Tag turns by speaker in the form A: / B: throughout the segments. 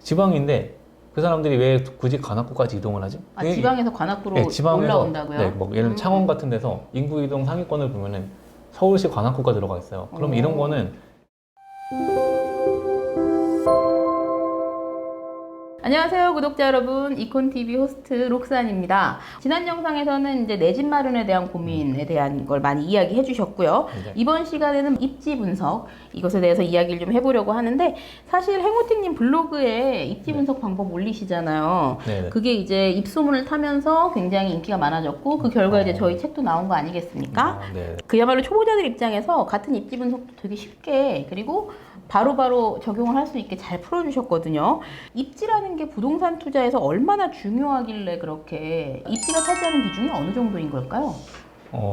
A: 지방인데 그 사람들이 왜 굳이 관악구까지 이동을 하지?
B: 아, 지방에서 관악구로
A: 네, 지방에서,
B: 올라온다고요?
A: 네, 뭐 예를 들어 창원 같은 데서 인구 이동 상위권을 보면은 서울시 관악구가 들어가 있어요. 그럼 이런 거는
B: 안녕하세요 구독자 여러분, 이콘TV 호스트 록산입니다. 지난 영상에서는 이제 내 집 마련에 대한 고민에 대한 걸 많이 이야기해 주셨고요.
A: 네.
B: 이번 시간에는 입지 분석, 이것에 대해서 이야기를 좀 해보려고 하는데, 사실 행호티님 블로그에 입지 분석 방법 올리시잖아요.
A: 네네.
B: 그게 이제 입소문을 타면서 굉장히 인기가 많아졌고, 그 결과 이제 저희 책도 나온 거 아니겠습니까?
A: 네.
B: 그야말로 초보자들 입장에서 같은 입지 분석도 되게 쉽게, 그리고 바로바로 적용을 할 수 있게 잘 풀어주셨거든요. 입지라는 게 부동산 투자에서 얼마나 중요하길래 그렇게 입지가 차지하는 비중이 어느 정도인 걸까요?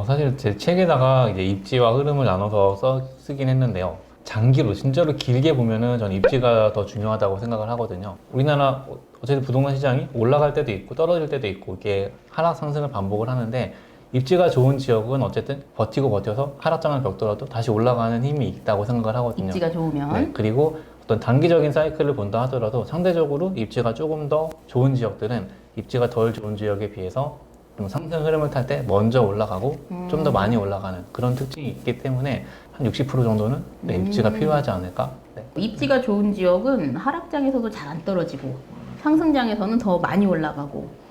A: 사실 제 책에다가 이제 입지와 흐름을 나눠서 쓰긴 했는데요. 장기로 진짜로 길게 보면은 저는 입지가 더 중요하다고 생각을 하거든요. 우리나라 어쨌든 부동산 시장이 올라갈 때도 있고 떨어질 때도 있고 이렇게 하락 상승을 반복을 하는데, 입지가 좋은 지역은 어쨌든 버텨서 하락장을 겪더라도 다시 올라가는 힘이 있다고 생각을 하거든요.
B: 입지가 좋으면.
A: 네, 그리고 어떤 단기적인 사이클을 본다 하더라도 상대적으로 입지가 조금 더 좋은 지역들은 입지가 덜 좋은 지역에 비해서 좀 상승 흐름을 탈 때 먼저 올라가고 좀 더 많이 올라가는 그런 특징이 있기 때문에 한 60% 정도는 입지가 필요하지 않을까? 네.
B: 입지가 좋은 지역은 하락장에서도 잘 안 떨어지고 상승장에서는 더 많이 올라가고.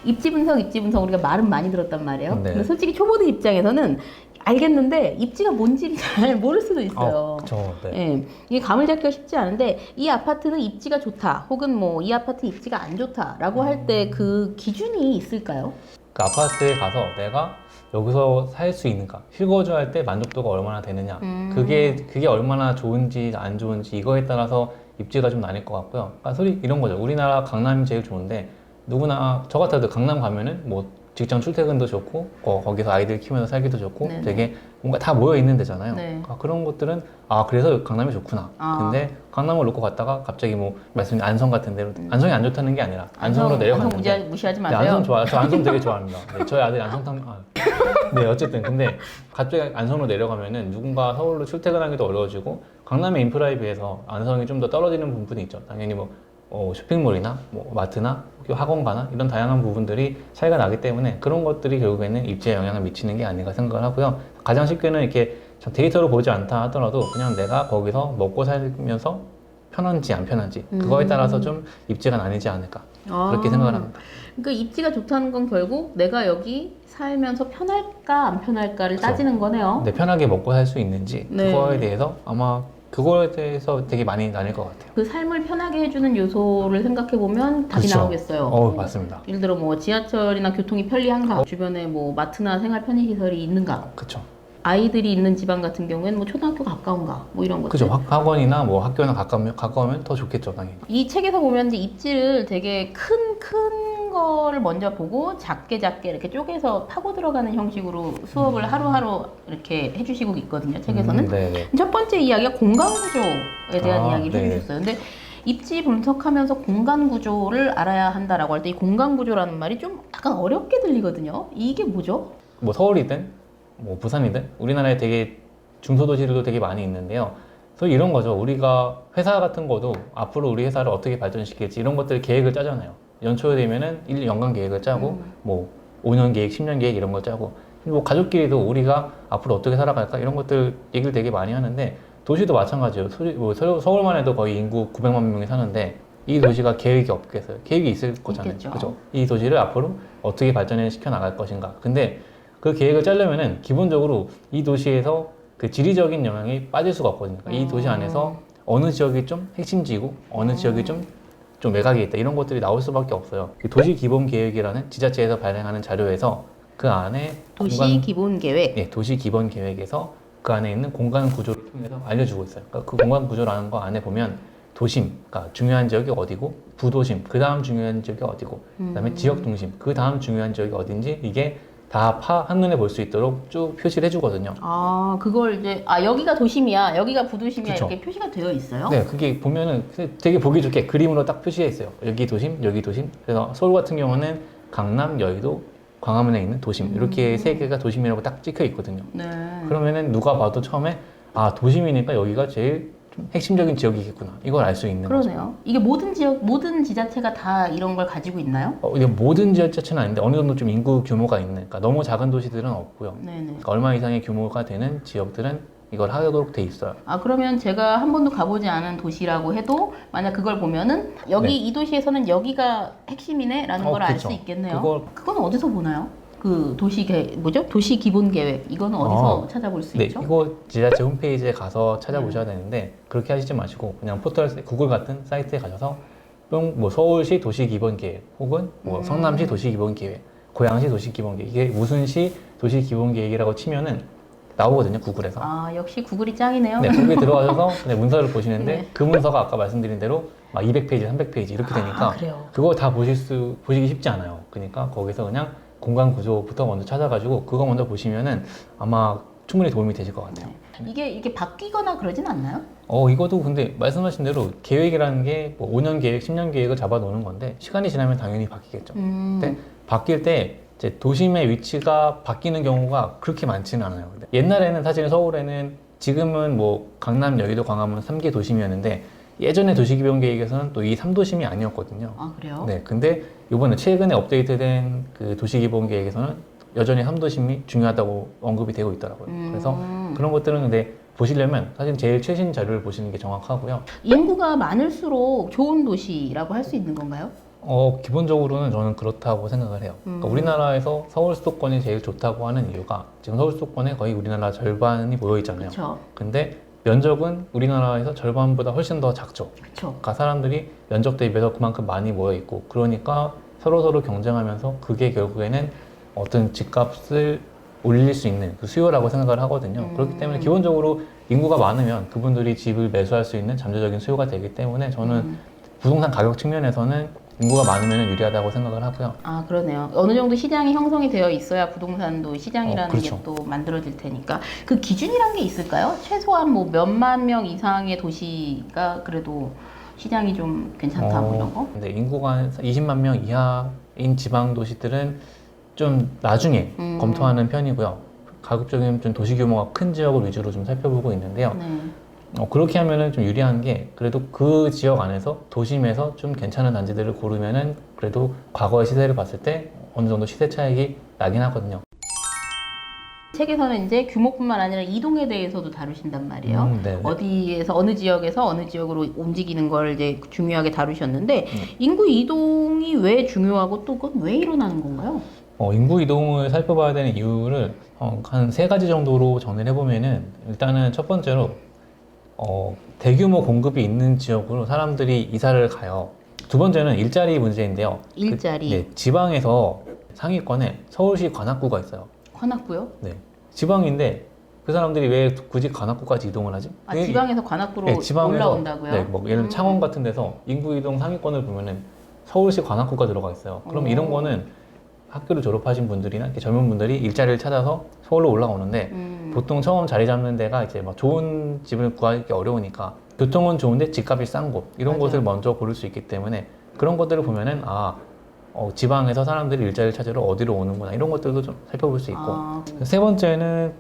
B: 입지 분석 우리가 말은 많이 들었단 말이에요.
A: 네.
B: 근데 솔직히 초보들 입장에서는 알겠는데 입지가 뭔지 잘 모를 수도 있어요.
A: 그렇죠. 네.
B: 예, 이게 감을 잡기가 쉽지 않은데, 이 아파트는 입지가 좋다, 혹은 뭐 이 아파트 입지가 안 좋다라고 할 때 그 기준이 있을까요?
A: 그 아파트에 가서 내가 여기서 살 수 있는가, 실거주할 때 만족도가 얼마나 되느냐, 그게 얼마나 좋은지 안 좋은지 이거에 따라서 입지가 좀 나뉠 것 같고요. 그러니까 소리 이런 거죠. 우리나라 강남이 제일 좋은데, 누구나 저 같아도 강남 가면은 뭐 직장 출퇴근도 좋고 거기서 아이들 키우면서 살기도 좋고
B: 네네.
A: 되게 뭔가 다 모여 있는 데잖아요.
B: 네.
A: 그런 것들은 그래서 강남이 좋구나. 근데 강남을 놓고 갔다가 갑자기 뭐 말씀드린 안성 같은 데로, 안성이 안 좋다는 게 아니라 안성으로 내려갔는데.
B: 안성 무시하지
A: 네,
B: 마세요.
A: 안성 좋아요. 저 안성 되게 좋아합니다. 네, 저희 아들이 안성탕. 네, 어쨌든 근데 갑자기 안성으로 내려가면은 누군가 서울로 출퇴근하기도 어려워지고, 강남의 인프라에 비해서 안성이 좀 더 떨어지는 부분이 있죠. 당연히 뭐 쇼핑몰이나 뭐 마트나 학원가나 이런 다양한 부분들이 차이가 나기 때문에 그런 것들이 결국에는 입지에 영향을 미치는 게 아닌가 생각을 하고요. 가장 쉽게는 이렇게 데이터로 보지 않다 하더라도 그냥 내가 거기서 먹고 살면서 편한지 안 편한지 그거에 따라서 좀 입지가 나뉘지 않을까 그렇게 생각을 합니다.
B: 그러니까 입지가 좋다는 건 결국 내가 여기 살면서 편할까 안 편할까를
A: 그렇죠.
B: 따지는 거네요.
A: 네, 편하게 먹고 살 수 있는지
B: 네.
A: 그거에 대해서 아마 그거에 대해서 되게 많이 나뉠 것 같아요.
B: 그 삶을 편하게 해주는 요소를 생각해보면 답이
A: 그렇죠.
B: 나오겠어요.
A: 맞습니다.
B: 예를 들어 뭐 지하철이나 교통이 편리한가, 주변에 뭐 마트나 생활 편의시설이 있는가,
A: 그렇죠.
B: 아이들이 있는 지방 같은 경우에는 뭐 초등학교 가까운가, 뭐 이런 것들.
A: 그죠. 학원이나 뭐 학교나 가까우면 더 좋겠죠, 당연히.
B: 이 책에서 보면 이제 입지를 되게 큰 거를 먼저 보고 작게 이렇게 쪼개서 파고 들어가는 형식으로 수업을 하루하루 이렇게 해주시고 있거든요, 책에서는.
A: 네네.
B: 첫 번째 이야기가 공간 구조에 대한 이야기를
A: 네.
B: 해주셨어요. 근데 입지 분석하면서 공간 구조를 알아야 한다라고 할 때 이 공간 구조라는 말이 좀 약간 어렵게 들리거든요. 이게 뭐죠?
A: 뭐 서울이든 뭐 부산이든 우리나라에 되게 중소도시들도 되게 많이 있는데요. 그래서 이런 거죠. 우리가 회사 같은 거도 앞으로 우리 회사를 어떻게 발전시킬지 이런 것들 계획을 짜잖아요. 연초에 되면은 1년간 계획을 짜고 뭐 5년 계획, 10년 계획 이런 걸 짜고, 뭐 가족끼리도 우리가 앞으로 어떻게 살아갈까 이런 것들 얘기를 되게 많이 하는데, 도시도 마찬가지예요. 서울만 해도 거의 인구 900만 명이 사는데 이 도시가 계획이 없겠어요. 계획이 있을 거잖아요.
B: 있겠죠.
A: 그죠? 이 도시를 앞으로 어떻게 발전시켜 나갈 것인가. 근데 그 계획을 짜려면은 기본적으로 이 도시에서 그 지리적인 영향이 빠질 수가 없거든요. 그러니까 이 도시 안에서 어느 지역이 좀 핵심지고 어느 지역이 좀 외곽에 있다, 이런 것들이 나올 수밖에 없어요. 도시 기본 계획이라는 지자체에서 발행하는 자료에서 그 안에
B: 도시 기본 계획.
A: 네, 도시 기본 계획에서 그 안에 있는 공간 구조를 통해서 알려주고 있어요. 그러니까 그 공간 구조라는 거 안에 보면 도심, 그러니까 중요한 지역이 어디고, 부도심, 그 다음 중요한 지역이 어디고, 그다음에 지역 중심, 그 다음 중요한 지역이 어딘지 이게 다 한눈에 볼 수 있도록 쭉 표시를 해주거든요.
B: 그걸 이제 여기가 도심이야, 여기가 부도심이야,
A: 그쵸.
B: 이렇게 표시가 되어 있어요?
A: 네, 그게 보면은 되게 보기 좋게 그림으로 딱 표시해 있어요. 여기 도심, 여기 도심. 그래서 서울 같은 경우는 강남, 여의도, 광화문에 있는 도심, 이렇게 세 개가 도심이라고 딱 찍혀 있거든요.
B: 네.
A: 그러면은 누가 봐도 처음에 도심이니까 여기가 제일 핵심적인 지역이겠구나. 이걸 알 수 있는 거죠.
B: 그러네요. 이게 모든 지역, 모든 지자체가 다 이런 걸 가지고 있나요?
A: 이게 모든 지자체는 아닌데 어느 정도 좀 인구 규모가 있는, 그러니까 너무 작은 도시들은 없고요.
B: 네네.
A: 그러니까 얼마 이상의 규모가 되는 지역들은 이걸 하도록 돼 있어요.
B: 아, 그러면 제가 한 번도 가보지 않은 도시라고 해도 만약 그걸 보면은 여기
A: 네.
B: 이 도시에서는 여기가 핵심이네라는 걸 알 수
A: 그쵸.
B: 있겠네요. 그건 어디서 보나요? 그 도시 기본 계획 이거는 어디서 찾아볼 수
A: 네,
B: 있죠?
A: 이거 지자체 홈페이지에 가서 찾아보셔야 되는데 그렇게 하시지 마시고 그냥 포털 구글 같은 사이트에 가셔서 뭐 서울시 도시기본계획 혹은 뭐 성남시 도시기본계획, 고양시 도시기본계획, 이게 무슨 시 도시기본계획이라고 치면은 나오거든요, 구글에서.
B: 아, 역시 구글이 짱이네요.
A: 네, 거기에 들어가셔서 그냥 문서를 보시는데
B: 네.
A: 그 문서가 아까 말씀드린 대로 막 200페이지, 300페이지 이렇게 되니까
B: 그래요.
A: 그거 다 보시기 쉽지 않아요. 그러니까 거기서 그냥 공간 구조부터 먼저 찾아가지고 그거 먼저 보시면은 아마 충분히 도움이 되실 것 같아요.
B: 이게 바뀌거나 그러진 않나요?
A: 이것도 근데 말씀하신 대로 계획이라는 게 뭐 5년 계획, 10년 계획을 잡아놓는 건데 시간이 지나면 당연히 바뀌겠죠. 근데 바뀔 때 이제 도심의 위치가 바뀌는 경우가 그렇게 많지는 않아요. 근데 옛날에는 사실 서울에는 지금은 뭐 강남, 여의도, 광화문 3개 도심이었는데 예전에 도시기본계획에서는 또 이 3도심이 아니었거든요.
B: 아, 그래요?
A: 네, 근데 이번에 최근에 업데이트된 그 도시기본계획에서는 여전히 3도심이 중요하다고 언급이 되고 있더라고요. 그래서 그런 것들은 근데 보시려면 사실 제일 최신 자료를 보시는 게 정확하고요.
B: 인구가 많을수록 좋은 도시라고 할 수 있는 건가요?
A: 기본적으로는 저는 그렇다고 생각을 해요. 그러니까 우리나라에서 서울 수도권이 제일 좋다고 하는 이유가 지금 서울 수도권에 거의 우리나라 절반이 모여 있잖아요.
B: 그렇죠.
A: 근데 면적은 우리나라에서 절반보다 훨씬 더 작죠.
B: 그렇죠.
A: 그러니까 사람들이 면적 대비해서 그만큼 많이 모여 있고 그러니까 서로 경쟁하면서 그게 결국에는 어떤 집값을 올릴 수 있는 그 수요라고 생각을 하거든요. 그렇기 때문에 기본적으로 인구가 많으면 그분들이 집을 매수할 수 있는 잠재적인 수요가 되기 때문에 저는 부동산 가격 측면에서는 인구가 많으면 유리하다고 생각을 하고요.
B: 아, 그러네요. 어느 정도 시장이 형성이 되어 있어야 부동산도 시장이라는
A: 그렇죠.
B: 게 또 만들어질 테니까. 그 기준이란 게 있을까요? 최소한 뭐 몇만 명 이상의 도시가 그래도 시장이 좀 괜찮다 뭐 이런 거?
A: 근데 인구가 한 20만 명 이하인 지방 도시들은 좀 나중에 검토하는 편이고요. 가급적이면 좀 도시 규모가 큰 지역을 위주로 좀 살펴보고 있는데요.
B: 네.
A: 그렇게 하면은 좀 유리한 게 그래도 그 지역 안에서 도심에서 좀 괜찮은 단지들을 고르면은 그래도 과거의 시세를 봤을 때 어느 정도 시세 차익이 나긴 하거든요.
B: 책에서는 이제 규모뿐만 아니라 이동에 대해서도 다루신단 말이에요.
A: 네네.
B: 어디에서 어느 지역에서 어느 지역으로 움직이는 걸 이제 중요하게 다루셨는데 인구 이동이 왜 중요하고 또 그건 왜 일어나는 건가요?
A: 인구 이동을 살펴봐야 되는 이유를 한 3가지 정도로 정리를 해보면은 일단은 첫 번째로 대규모 공급이 있는 지역으로 사람들이 이사를 가요. 두 번째는 일자리 문제인데요.
B: 일자리.
A: 네, 지방에서 상위권에 서울시 관악구가 있어요.
B: 관악구요?
A: 네, 지방인데 그 사람들이 왜 굳이 관악구까지 이동을 하지?
B: 아, 지방에서 관악구로
A: 네, 지방에서,
B: 올라온다고요?
A: 네, 뭐 예를 들어 창원 같은 데서 인구 이동 상위권을 보면은 서울시 관악구가 들어가 있어요. 그럼 이런 거는 학교를 졸업하신 분들이나 이렇게 젊은 분들이 일자리를 찾아서 서울로 올라오는데 보통 처음 자리 잡는 데가 이제 막 좋은 집을 구하기 어려우니까 교통은 좋은데 집값이 싼 곳 이런
B: 맞아요.
A: 곳을 먼저 고를 수 있기 때문에 그런 것들을 보면은 지방에서 사람들이 일자리를 찾으러 어디로 오는구나 이런 것들도 좀 살펴볼 수 있고 세 번째는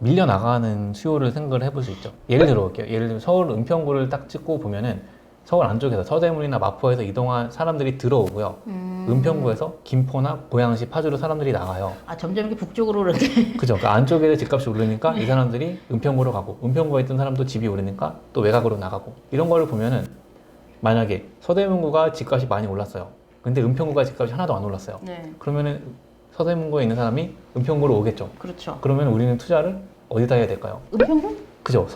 A: 밀려 나가는 수요를 생각을 해볼 수 있죠. 예를 들어 볼게요. 예를 들면 서울 은평구를 딱 찍고 보면은 서울 안쪽에서 서대문이나 마포에서 이동한 사람들이 들어오고요. 은평구에서 김포나 고양시, 파주로 사람들이 나가요.
B: 아, 점점 이렇게 북쪽으로 이렇게.
A: 그죠? 그 안쪽에 집값이 오르니까 이 사람들이 은평구로 가고 은평구에 있던 사람도 집이 오르니까 또 외곽으로 나가고 이런 거를 보면은 만약에 서대문구가 집값이 많이 올랐어요. 근데 은평구가 집값이 하나도 안 올랐어요.
B: 네.
A: 그러면은 서대문구에 있는 사람이 은평구로 오겠죠.
B: 그렇죠.
A: 그러면 우리는 투자를 어디다 해야 될까요?
B: 은평구?
A: 그죠?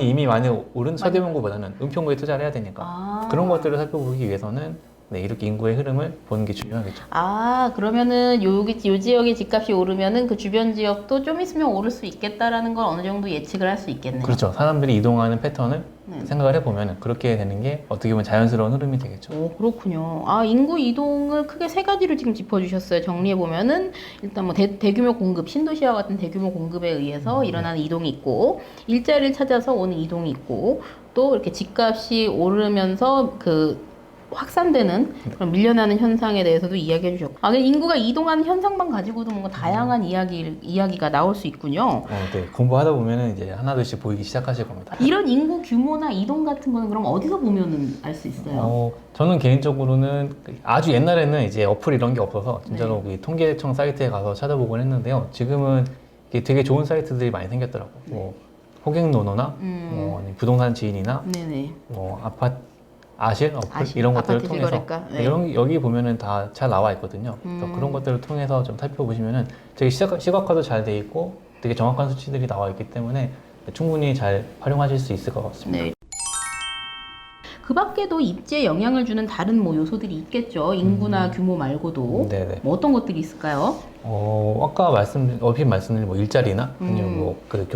A: 이미 많이 오른 서대문구보다는 은평구에 투자를 해야 되니까 그런 것들을 살펴보기 위해서는 네, 이렇게 인구의 흐름을 보는 게 중요하겠죠.
B: 아, 그러면은 요 지역의 집값이 오르면은 그 주변 지역도 좀 있으면 오를 수 있겠다라는 걸 어느 정도 예측을 할 수 있겠네요.
A: 그렇죠. 사람들이 이동하는 패턴을 생각을 해보면 그렇게 되는 게 어떻게 보면 자연스러운 흐름이 되겠죠.
B: 오, 그렇군요. 아, 인구 이동을 크게 3가지로 지금 짚어주셨어요. 정리해보면은, 일단 뭐 대규모 공급, 신도시와 같은 대규모 공급에 의해서 일어나는 이동이 있고, 일자리를 찾아서 오는 이동이 있고, 또 이렇게 집값이 오르면서 확산되는 그런 밀려나는 현상에 대해서도 이야기해 주셨고, 아, 인구가 이동하는 현상만 가지고도 뭔가 다양한 이야기가 나올 수 있군요.
A: 네. 공부하다 보면은 이제 하나둘씩 보이기 시작하실 겁니다.
B: 이런 인구 규모나 이동 같은 거는 그럼 어디서 보면은 알 수 있어요?
A: 저는 개인적으로는 아주 옛날에는 이제 어플 이런 게 없어서 진짜로 이 통계청 사이트에 가서 찾아보곤 했는데요. 지금은 이게 되게 좋은 사이트들이 많이 생겼더라고요. 뭐 호갱노노나 아니면 부동산 지인이나
B: 네네.
A: 아실 어플
B: 아실,
A: 이런 것들을
B: 아파트
A: 통해서
B: 실거래가? 네.
A: 여기 보면은 다 잘 나와 있거든요. 그래서 그런 것들을 통해서 좀 살펴보시면은 되게 시각화도 잘 돼 있고 되게 정확한 수치들이 나와 있기 때문에 충분히 잘 활용하실 수 있을 것 같습니다.
B: 네. 그 밖에도 입지에 영향을 주는 다른 뭐 요소들이 있겠죠. 인구나 규모 말고도.
A: 네네.
B: 뭐 어떤 것들이 있을까요?
A: 아까 얼핏 말씀드린 뭐 일자리나 아니면 뭐 그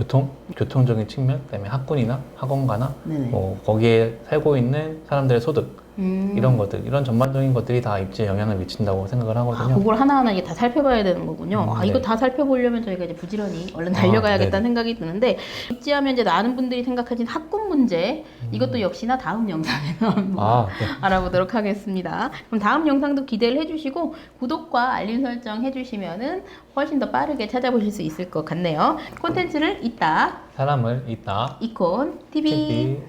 A: 교통적인 측면, 그다음에 학군이나 학원가나
B: 네네.
A: 뭐 거기에 살고 있는 사람들의 소득 이런 것들, 이런 전반적인 것들이 다 입지에 영향을 미친다고 생각을
B: 아,
A: 하거든요.
B: 그걸 하나하나 이게 다 살펴봐야 되는 거군요. 아,
A: 네.
B: 이거 다 살펴보려면 저희가 이제 부지런히 얼른 달려가야겠다는 생각이 드는데, 입지하면 이제 많은 분들이 생각하신 학군 문제, 이것도 역시나 다음 영상에서 한번
A: 네.
B: 알아보도록 하겠습니다. 그럼 다음 영상도 기대를 해주시고 구독과 알림 설정 해주시면은 훨씬 더 빠르게 찾아보실 수 있을 것 같네요. 콘텐츠를 잇다
A: 사람을 잇다
B: 이콘 TV.
A: TV